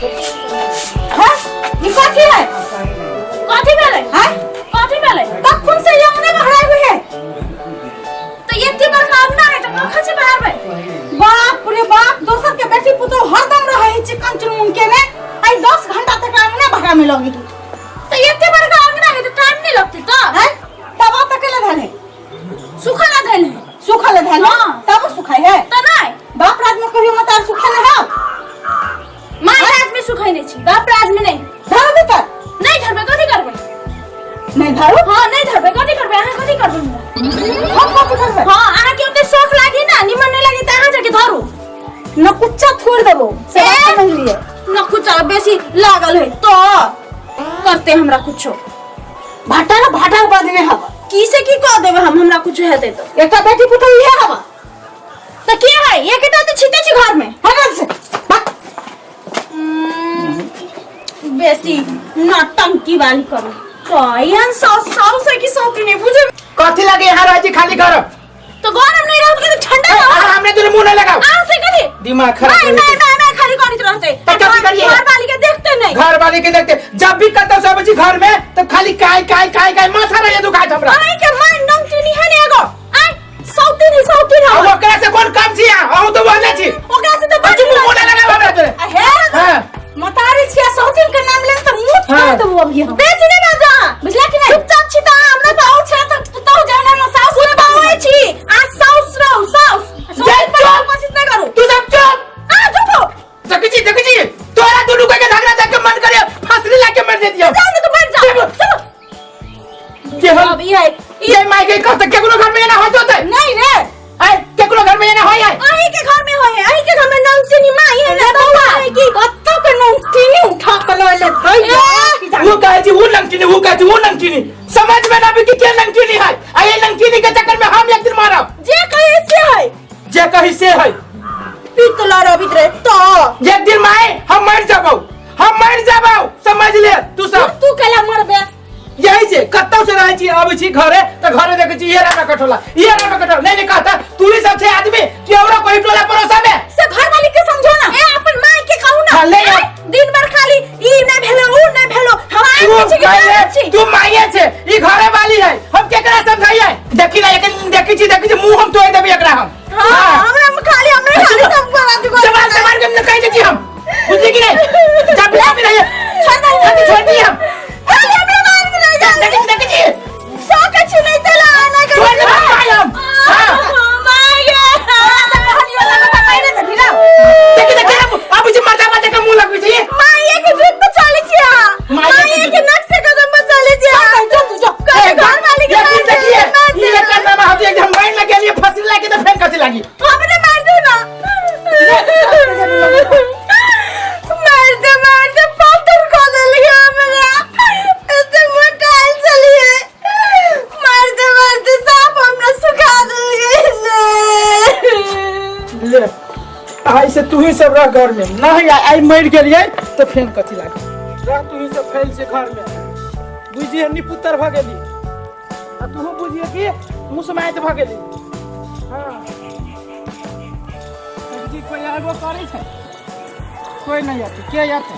हां ये कथी है कथी भेलै हैं कथी भेलै कखन से यंगने बहराई हुई है तो ये ती बार काम ना है तो कखन से बाहर में बाप रे बाप दोसर के बेटी पुतो हरदम रहे है चिकन चुनमुन के ने आई 10 घंटा तक आंगना भगा में लगी तो ये ती बार काम ना है तो टाइम नहीं लगती तो हैं तब तक ले धले सुखा ना धले सुखा ले धले हां तब सुखाई है तो नहीं बाप राज में कहियो मत आर सुखा ना है मां राज में सुखाई नहीं छी बाप राज में नहीं धर भीतर नहीं घर में कथी करबे नहीं धरो हां नहीं धरबे कथी करबे आहा कथी करबे हम कथी करबे हां आहा के ओते शौक लागी ना निमन नहीं लागी त आहा जाके धरो न कुच्चा छोड़ देबो से समझ लिए न कुच्चा बेसी लागल है तो करते हमरा कुछो भाटा बाद में हवा की से की कह देबे हम हमरा कुछ हेते तो एकटा बेटी पुतो इहे हवा त के है एकटा तो छिते छी घर में हगल से बेसी नौटंकी वाली करो कयन साउस है कि सौकी नहीं बुझे कथी लगे यहाँ रह जी खाली घर तो गरम नहीं रहत के ठंडा हमने तोरे मुंह न लगाओ आ से कथी दिमाग खराब नहीं खाली करित रहते तो कथी करिए घर वाली के देखते नहीं घर वाली के देखते जब भी कहता सब जी घर में तो खाली काय माथा रहे दुखात हमरा आई के मन नमकीनी है ने एगो आई सौती है अब ओकरा से कोन काम छी आ तो बोले छी ओकरा से तो बच्ची मुंह न लगाओ हमरा तोरे है हां मतारी छिया सौतीन के नाम ले तो मुंह फाड़ दबो अभी हम बेसी नहीं बाजा बुझला कि नहीं चुपचाप छी त हमरा तो आउ छ तो जाना न साउस ने बावे छी आ साउस रहो साउस पर कोशिश नहीं करू तू सब चुप आ चुप हो देखी तोरा दोनों के झगड़ा देख के मन करे फांसी लाके मर दे दियो जा तो बैठ जा चुप ये हम अभी है ये माई के कहते केकरो घर में ना होत होते नहीं रे आई केकरो घर में ना होय आई आई के घर में होय आई के घर में नाम से नहीं माई है ना बउआ है कि कत्तो के नमकीनी उठा के ले धई वो कहे जी वो नमकीनी समझ में ना भी कि क्या नमकीनी है आ ये नमकीनी के चक्कर में हम एक दिन मारब जे कहीं से है पितला रबित रे तो एक दिन माए हम मर जाबो समझ ले तू सब तू केला मरबे यही से कत्तो से रहे छी आबै छी घरे त घरे देखे छी ये ना कठोला नहीं कहता तू ही सब छे आदमी कि औरो कोई टोला पड़ोसा में से घर वाली के समझो ना ए अपन माई के कहू ना ले दिन भर खाली ई न भेलो ऊ न भेलो हमारे पीछे के तू माइए छे ई घरे वाली है हम केकरा समझाइए देखी ना देखी छी मुंह हम तोड़ देबे एकरा हम हां हमरा खाली सब बात जवान के न कह देती हम बुझी कि नहीं जब भी नहीं छोड़ दी हम खाली हमरा मार के नहीं जा देखी साका छी नहीं तेला ना कर छोड़ दे हम हां माय गे कहानी वाला बता पाइने त फिरा देखी अब जी मरदा के मुंह लगबी छी माय के झूठ पे चले छिया माय के नक से कदम पे चले छिया जो घर वाली के देखिए ये करना ना हम एकदम माइन लगे लिए फसिल लाके तो फेंक कथि लागी हमने मार दो ना मारते पाउडर को दे लिया मेरा ऐसे मोटाइल चली है मारते सांप हमने सुखा दिए ले आई से तू ही सब रह घर में नहीं आई मर गेलिए तो फेंक कथि लागी रह तू ही सब फैल से घर में बुझिए नि पुत्र भ गेली आ तू बुझिए कि मुसमाइत भ गेली हां जी कोई आबो करे छै कोई नहीं आते क्या आते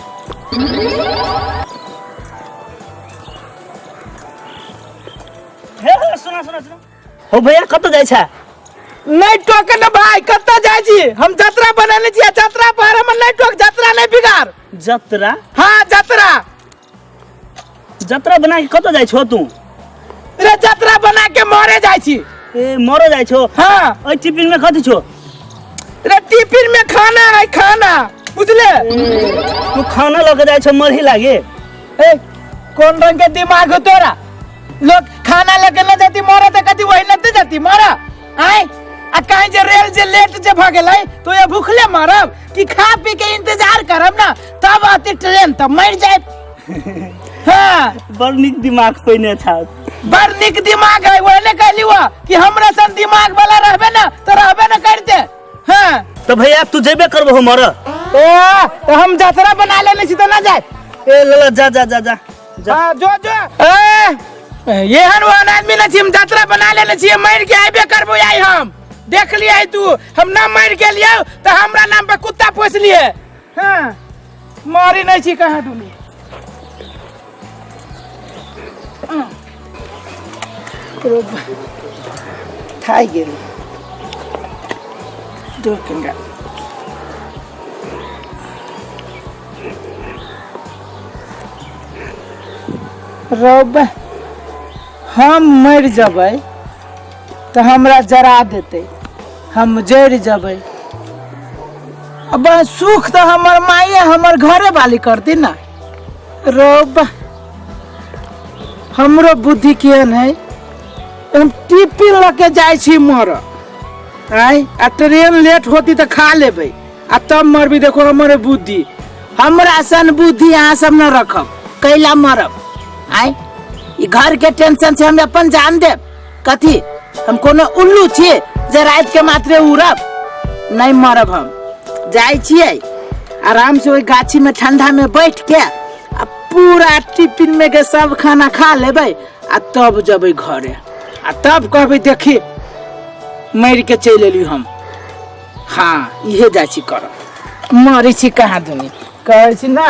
हे सुना हो भैया कत जाय छ नहीं टोके न भाई कत जाय छी हम यात्रा बनाने छी यात्रा पर हम नहीं टोक यात्रा नहीं बिगाड़ यात्रा हां यात्रा बना के कत जाय छो तू रे यात्रा बना के मरे जाय छी ए मरो जाय छो हां ओइ टिफिन में कथि छो रे टिफिन में खाना है खाना बुझले तू खाना लेके जाय छ मरही लागे ए कौन रंग के दिमाग हो तोरा लोग खाना लेके न जाती मरा त कथि वही न जाती मरा आय आ कहीं जे रेल जे लेट जे भ गेलै तो ये भूखले मरब कि खा पी के इंतजार करब ना तब आती ट्रेन तब मर जाए हां बड़ निक दिमाग पहिने था बड़ निक दिमाग है ओने कहली हुआ कि हमरा सन दिमाग वाला रहबे ना तो रहबे न करते हां तो भैया तू जेबे करबो मर ए तो हम यात्रा बना लेले छी त ना जाए ए लला जा हां जो ए ये हन आदमी न छी हम यात्रा बना लेले छी मर के आइबे करबो आई हम देख लिया तू हम ना मर गेलियो तो हमरा नाम पे कुत्ता पोस लिए हां मारी नहीं छी कहाँ डूली थाई गेली दो कंगा रब हम मर जबै तो हमरा जरा देते हम जर जबै अब सुख तो हमर माये हमर घरे वाली करती ना रब हमरो बुद्धि केहन है हम टिफिन लके जाय छी मर आई आ ट्रेन लेट होती तो खा लेबै आ तब मरबी देखो हमरे बुद्धि हमरा सन बुद्धि अहाँ सब न रखब कैला मरब आई ई घर के टेंशन से हम अपन जान देब कथी हम कोनो उल्लू छियै जे रात के मात्रे उड़ब नहीं मरब हम जाय छियै आराम से ओई गाछी में ठंडा में बैठ के आ पूरा टिफिन में के सब खाना खा लेबै आ तब जबै घरे आ तब कहबै देखी मर के चल एली हम हाँ इहे जाय छी करब मरै छी कहाँ दुनी कहै छी ना